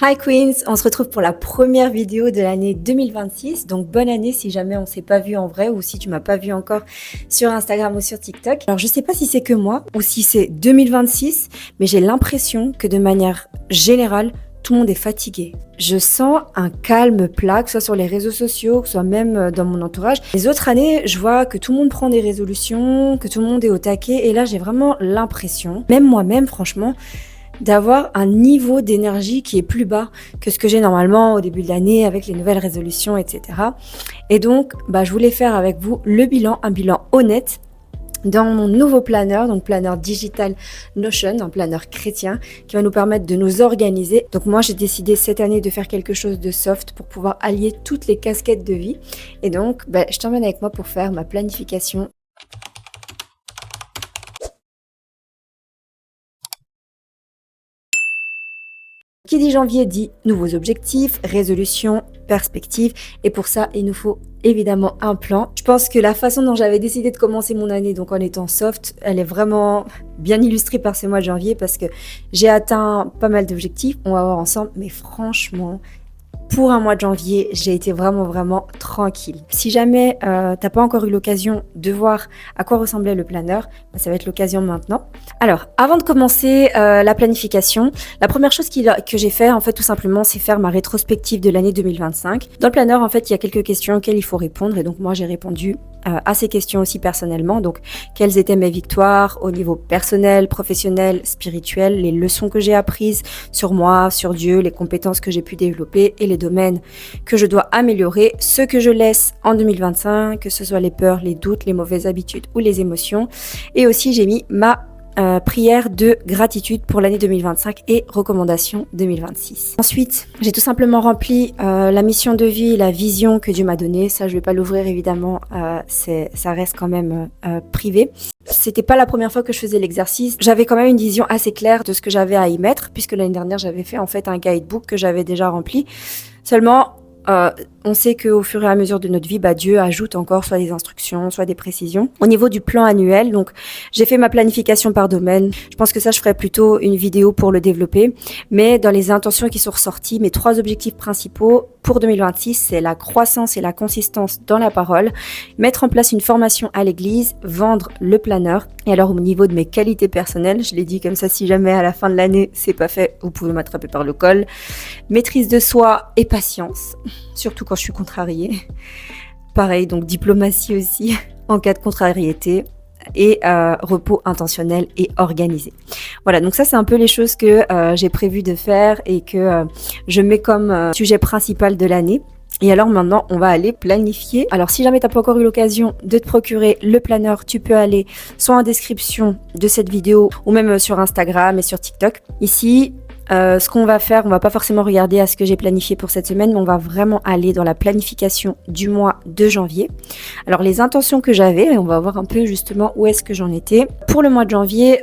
Hi Queens, on se retrouve pour la première vidéo de l'année 2026, donc bonne année si jamais on s'est pas vu en vrai ou si tu m'as pas vu encore sur Instagram ou sur TikTok. Alors je sais pas si c'est que moi ou si c'est 2026, mais j'ai l'impression que de manière générale, tout le monde est fatigué. Je sens un calme plat, que ce soit sur les réseaux sociaux, que ce soit même dans mon entourage. Les autres années, je vois que tout le monde prend des résolutions, que tout le monde est au taquet, et là j'ai vraiment l'impression, même moi-même franchement, d'avoir un niveau d'énergie qui est plus bas que ce que j'ai normalement au début de l'année avec les nouvelles résolutions, etc. Et donc, je voulais faire avec vous le bilan, un bilan honnête dans mon nouveau planeur, donc planeur digital Notion, un planeur chrétien qui va nous permettre de nous organiser. Donc moi, j'ai décidé cette année de faire quelque chose de soft pour pouvoir allier toutes les casquettes de vie. Et donc, je t'emmène avec moi pour faire ma planification. Qui dit janvier dit nouveaux objectifs, résolutions, perspectives. Et pour ça, il nous faut évidemment un plan. Je pense que la façon dont j'avais décidé de commencer mon année, donc en étant soft, elle est vraiment bien illustrée par ce mois de janvier parce que j'ai atteint pas mal d'objectifs. On va voir ensemble, mais franchement, pour un mois de janvier, j'ai été vraiment tranquille. Si jamais t'as pas encore eu l'occasion de voir à quoi ressemblait le planeur, ça va être l'occasion maintenant. Alors, avant de commencer la planification, la première chose que j'ai fait, en fait, tout simplement, c'est faire ma rétrospective de l'année 2025. Dans le planeur, en fait, il y a quelques questions auxquelles il faut répondre, et donc moi, j'ai répondu à ces questions aussi personnellement. Donc, quelles étaient mes victoires au niveau personnel, professionnel, spirituel, les leçons que j'ai apprises sur moi, sur Dieu, les compétences que j'ai pu développer et les domaines que je dois améliorer, ce que je laisse en 2025, que ce soit les peurs, les doutes, les mauvaises habitudes ou les émotions. Et aussi, j'ai mis ma prière de gratitude pour l'année 2025 et recommandations 2026. Ensuite, j'ai tout simplement rempli la mission de vie, la vision que Dieu m'a donnée. Ça, je vais pas l'ouvrir évidemment, ça reste quand même privé. C'était pas la première fois que je faisais l'exercice. J'avais quand même une vision assez claire de ce que j'avais à y mettre, puisque l'année dernière, j'avais fait en fait un guidebook que j'avais déjà rempli. Seulement, on sait qu'au fur et à mesure de notre vie, Dieu ajoute encore soit des instructions, soit des précisions. Au niveau du plan annuel, donc j'ai fait ma planification par domaine. Je pense que ça, je ferai plutôt une vidéo pour le développer. Mais dans les intentions qui sont ressorties, mes 3 objectifs principaux pour 2026, c'est la croissance et la consistance dans la parole, mettre en place une formation à l'église, vendre le planeur. Et alors au niveau de mes qualités personnelles, je l'ai dit comme ça, si jamais à la fin de l'année c'est pas fait, vous pouvez m'attraper par le col. Maîtrise de soi et patience, surtout quand je suis contrariée. Pareil, donc diplomatie aussi en cas de contrariété. Et repos intentionnel et organisé. Voilà, donc ça c'est un peu les choses que j'ai prévu de faire et que je mets comme sujet principal de l'année. Et alors maintenant, on va aller planifier. Alors si jamais tu n'as pas encore eu l'occasion de te procurer le planeur, tu peux aller soit en description de cette vidéo ou même sur Instagram et sur TikTok. Ici, ce qu'on va faire, on va pas forcément regarder à ce que j'ai planifié pour cette semaine, mais on va vraiment aller dans la planification du mois de janvier. Alors les intentions que j'avais, et on va voir un peu justement où est-ce que j'en étais. Pour le mois de janvier,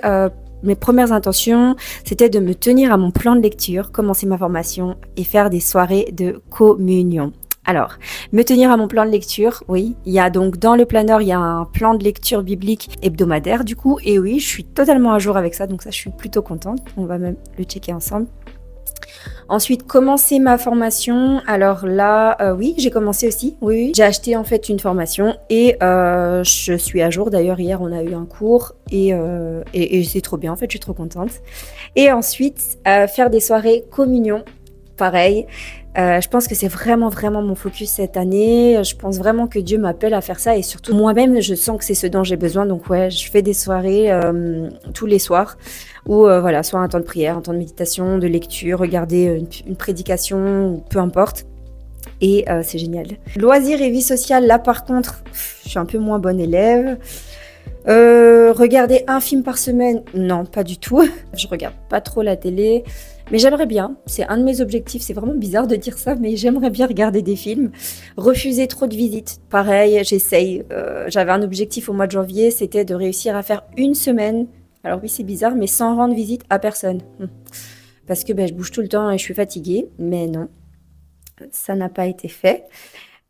mes premières intentions, c'était de me tenir à mon plan de lecture, commencer ma formation et faire des soirées de communion. Alors, me tenir à mon plan de lecture, oui, il y a donc dans le planeur, il y a un plan de lecture biblique hebdomadaire du coup, et oui, je suis totalement à jour avec ça, donc ça je suis plutôt contente, on va même le checker ensemble. Ensuite, commencer ma formation. Alors là, oui, j'ai commencé aussi. Oui. J'ai acheté en fait une formation et je suis à jour. D'ailleurs, hier, on a eu un cours et c'est trop bien. En fait, je suis trop contente. Et ensuite, faire des soirées communion. Pareil. Je pense que c'est vraiment mon focus cette année. Je pense vraiment que Dieu m'appelle à faire ça et surtout moi-même, je sens que c'est ce dont j'ai besoin. Donc ouais, je fais des soirées tous les soirs où voilà, soit un temps de prière, un temps de méditation, de lecture, regarder une prédication, peu importe. Et c'est génial. Loisirs et vie sociale, là par contre, je suis un peu moins bonne élève. Regarder un film par semaine, non, pas du tout. Je regarde pas trop la télé. Mais j'aimerais bien, c'est un de mes objectifs, c'est vraiment bizarre de dire ça, mais j'aimerais bien regarder des films. Refuser trop de visites, pareil, j'essaye. J'avais un objectif au mois de janvier, c'était de réussir à faire une semaine, alors oui c'est bizarre, mais sans rendre visite à personne. Parce que je bouge tout le temps et je suis fatiguée, mais non, ça n'a pas été fait.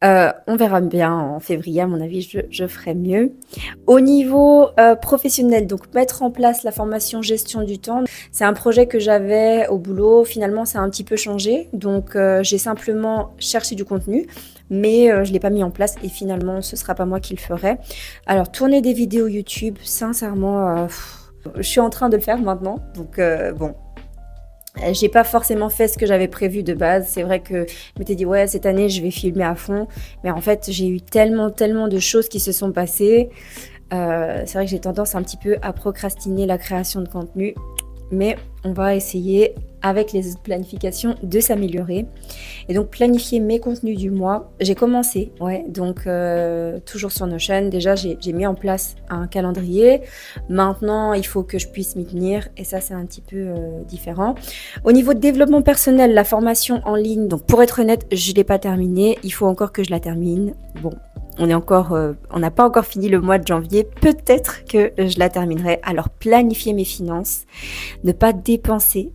On verra bien en février, à mon avis, je ferai mieux. Au niveau, professionnel, donc mettre en place la formation gestion du temps, c'est un projet que j'avais au boulot. Finalement, ça a un petit peu changé, donc j'ai simplement cherché du contenu, mais je l'ai pas mis en place et finalement, ce sera pas moi qui le ferai. Alors tourner des vidéos YouTube, sincèrement, je suis en train de le faire maintenant, donc bon, j'ai pas forcément fait ce que j'avais prévu de base. C'est vrai que je m'étais dit: «Ouais, cette année, je vais filmer à fond», mais en fait, j'ai eu tellement de choses qui se sont passées. C'est vrai que j'ai tendance un petit peu à procrastiner la création de contenu, mais on va essayer avec les planifications de s'améliorer et donc planifier mes contenus du mois. J'ai commencé, ouais, donc toujours sur Notion. Déjà, j'ai mis en place un calendrier. Maintenant, il faut que je puisse m'y tenir et ça, c'est un petit peu différent. Au niveau de développement personnel, la formation en ligne, donc pour être honnête, je l'ai pas terminée. Il faut encore que je la termine. Bon, on n'a pas encore fini le mois de janvier. Peut-être que je la terminerai. Alors, planifier mes finances, ne pas dépenser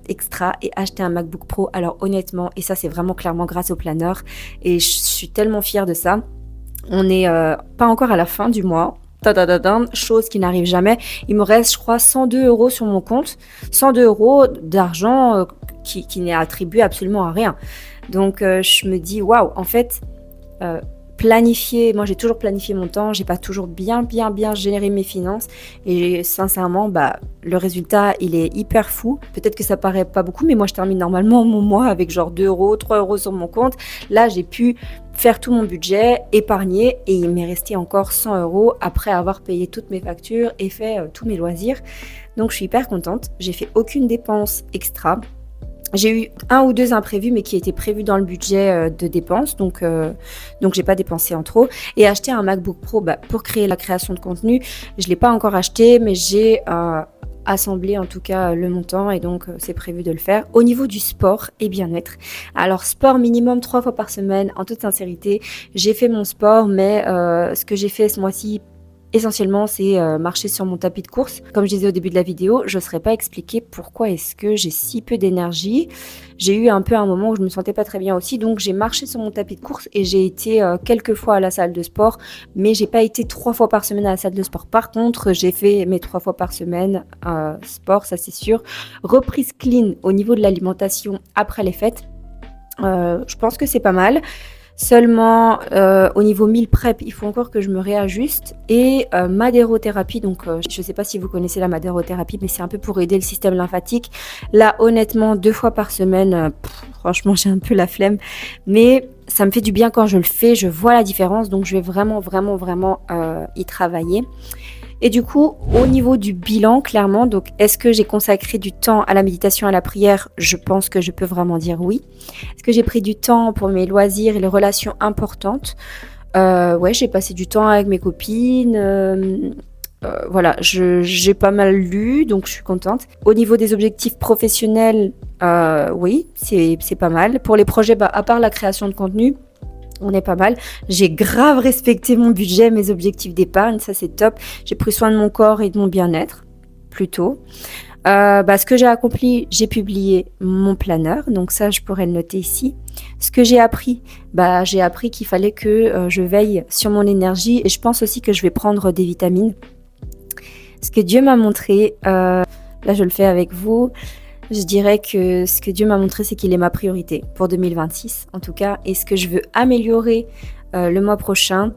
extra et acheter un MacBook Pro. Alors honnêtement, et ça c'est vraiment clairement grâce au planeur et je suis tellement fière de ça. On n'est pas encore à la fin du mois. Tadadadam, chose qui n'arrive jamais. Il me reste, je crois, 102 euros sur mon compte. 102 euros d'argent qui n'est attribué absolument à rien. Donc je me dis, waouh, en fait, planifier, moi j'ai toujours planifié mon temps, j'ai pas toujours bien géré mes finances et sincèrement le résultat il est hyper fou. Peut-être que ça paraît pas beaucoup mais moi je termine normalement mon mois avec genre 2 euros, 3 euros sur mon compte. Là j'ai pu faire tout mon budget, épargner et il m'est resté encore 100 euros après avoir payé toutes mes factures et fait tous mes loisirs. Donc je suis hyper contente, j'ai fait aucune dépense extra. J'ai eu 1 ou 2 imprévus, mais qui étaient prévus dans le budget de dépenses, donc j'ai pas dépensé en trop. Et acheter un MacBook Pro pour créer la création de contenu, je l'ai pas encore acheté, mais j'ai assemblé en tout cas le montant et donc c'est prévu de le faire. Au niveau du sport et bien-être, alors sport minimum 3 fois par semaine, en toute sincérité, j'ai fait mon sport, mais ce que j'ai fait ce mois-ci, essentiellement, c'est marcher sur mon tapis de course. Comme je disais au début de la vidéo, je ne saurais pas expliquer pourquoi est-ce que j'ai si peu d'énergie. J'ai eu un peu un moment où je me sentais pas très bien aussi, donc j'ai marché sur mon tapis de course et j'ai été quelques fois à la salle de sport, mais j'ai pas été 3 fois par semaine à la salle de sport. Par contre, j'ai fait mes 3 fois par semaine sport, ça c'est sûr. Reprise clean au niveau de l'alimentation après les fêtes. Je pense que c'est pas mal. Seulement, au niveau meal prep, il faut encore que je me réajuste et madérothérapie, donc je ne sais pas si vous connaissez la madérothérapie, mais c'est un peu pour aider le système lymphatique. Là, honnêtement, 2 fois par semaine, franchement, j'ai un peu la flemme, mais ça me fait du bien quand je le fais, je vois la différence, donc je vais vraiment y travailler. Et du coup, au niveau du bilan, clairement, donc est-ce que j'ai consacré du temps à la méditation, à la prière? Je pense que je peux vraiment dire oui. Est-ce que j'ai pris du temps pour mes loisirs et les relations importantes? Ouais, j'ai passé du temps avec mes copines. Voilà, j'ai pas mal lu, donc je suis contente. Au niveau des objectifs professionnels, oui, c'est pas mal. Pour les projets, à part la création de contenu, on est pas mal. J'ai grave respecté mon budget, mes objectifs d'épargne, ça c'est top. J'ai pris soin de mon corps et de mon bien-être, plutôt. Ce que j'ai accompli, j'ai publié mon planeur, donc ça je pourrais le noter ici. Ce que j'ai appris, j'ai appris qu'il fallait que je veille sur mon énergie et je pense aussi que je vais prendre des vitamines. Ce que Dieu m'a montré, là je le fais avec vous. Je dirais que ce que Dieu m'a montré, c'est qu'il est ma priorité pour 2026, en tout cas. Et ce que je veux améliorer le mois prochain,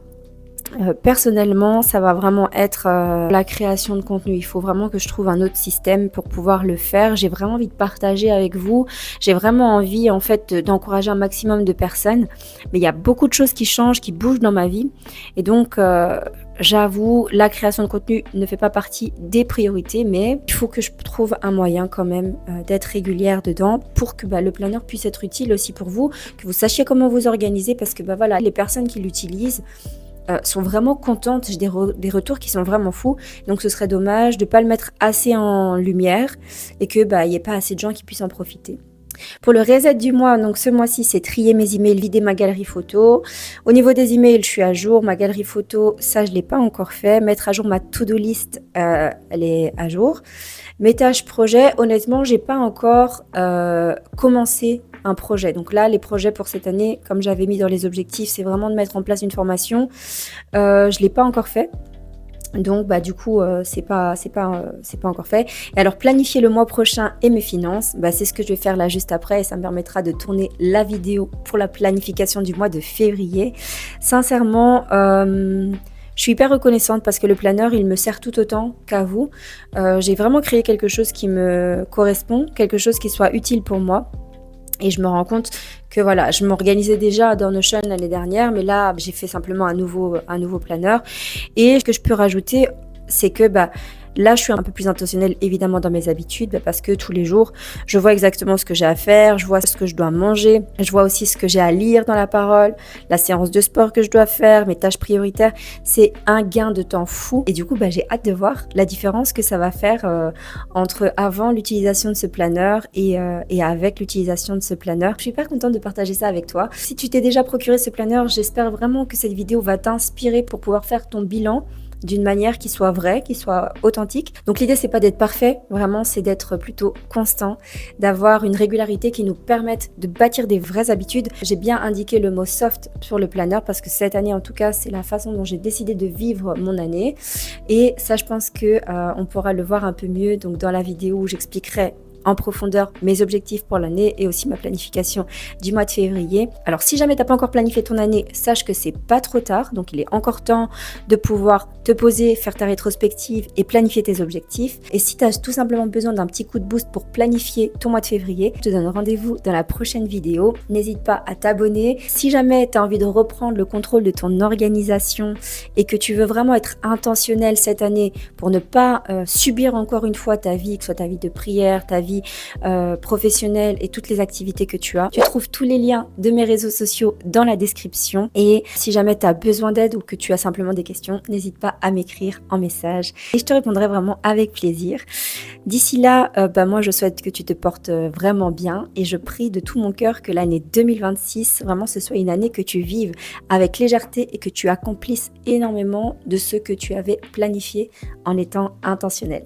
personnellement, ça va vraiment être la création de contenu. Il faut vraiment que je trouve un autre système pour pouvoir le faire. J'ai vraiment envie de partager avec vous. J'ai vraiment envie, en fait, d'encourager un maximum de personnes. Mais il y a beaucoup de choses qui changent, qui bougent dans ma vie. Et donc, j'avoue, la création de contenu ne fait pas partie des priorités, mais il faut que je trouve un moyen quand même d'être régulière dedans pour que le planeur puisse être utile aussi pour vous, que vous sachiez comment vous organiser parce que voilà, les personnes qui l'utilisent sont vraiment contentes. J'ai des retours qui sont vraiment fous, donc ce serait dommage de ne pas le mettre assez en lumière et que y ait pas assez de gens qui puissent en profiter. Pour le reset du mois, donc ce mois-ci, c'est trier mes emails, vider ma galerie photo. Au niveau des emails, je suis à jour. Ma galerie photo, ça, je ne l'ai pas encore fait. Mettre à jour ma to-do list, elle est à jour. Mes tâches projets, honnêtement, j'ai pas encore commencé un projet. Donc là, les projets pour cette année, comme j'avais mis dans les objectifs, c'est vraiment de mettre en place une formation. Je l'ai pas encore fait. Donc bah du coup c'est pas encore fait. Et alors planifier le mois prochain et mes finances, bah c'est ce que je vais faire là juste après et ça me permettra de tourner la vidéo pour la planification du mois de février. Sincèrement, je suis hyper reconnaissante parce que le planeur, il me sert tout autant qu'à vous. J'ai vraiment créé quelque chose qui me correspond, quelque chose qui soit utile pour moi. Et je me rends compte que voilà, je m'organisais déjà dans Notion l'année dernière, mais là, j'ai fait simplement un nouveau planeur. Et ce que je peux rajouter, c'est que là, je suis un peu plus intentionnelle évidemment dans mes habitudes parce que tous les jours, je vois exactement ce que j'ai à faire, je vois ce que je dois manger, je vois aussi ce que j'ai à lire dans la parole, la séance de sport que je dois faire, mes tâches prioritaires. C'est un gain de temps fou et du coup, j'ai hâte de voir la différence que ça va faire entre avant l'utilisation de ce planeur et avec l'utilisation de ce planeur. Je suis hyper contente de partager ça avec toi. Si tu t'es déjà procuré ce planeur, j'espère vraiment que cette vidéo va t'inspirer pour pouvoir faire ton bilan d'une manière qui soit vraie, qui soit authentique. Donc l'idée c'est pas d'être parfait, vraiment c'est d'être plutôt constant, d'avoir une régularité qui nous permette de bâtir des vraies habitudes. J'ai bien indiqué le mot soft sur le planeur parce que cette année en tout cas c'est la façon dont j'ai décidé de vivre mon année et ça je pense que on pourra le voir un peu mieux donc dans la vidéo où j'expliquerai en profondeur mes objectifs pour l'année et aussi ma planification du mois de février. Alors si jamais tu n'as pas encore planifié ton année, sache que c'est pas trop tard, donc il est encore temps de pouvoir te poser, faire ta rétrospective et planifier tes objectifs. Et si tu as tout simplement besoin d'un petit coup de boost pour planifier ton mois de février, je te donne rendez-vous dans la prochaine vidéo. N'hésite pas à t'abonner. Si jamais tu as envie de reprendre le contrôle de ton organisation et que tu veux vraiment être intentionnel cette année pour ne pas subir encore une fois ta vie, que ce soit ta vie de prière, ta vie professionnelle et toutes les activités que tu as. Tu trouves tous les liens de mes réseaux sociaux dans la description et si jamais tu as besoin d'aide ou que tu as simplement des questions, n'hésite pas à m'écrire en message et je te répondrai vraiment avec plaisir. D'ici là, moi je souhaite que tu te portes vraiment bien et je prie de tout mon cœur que l'année 2026, vraiment ce soit une année que tu vives avec légèreté et que tu accomplisses énormément de ce que tu avais planifié en étant intentionnel.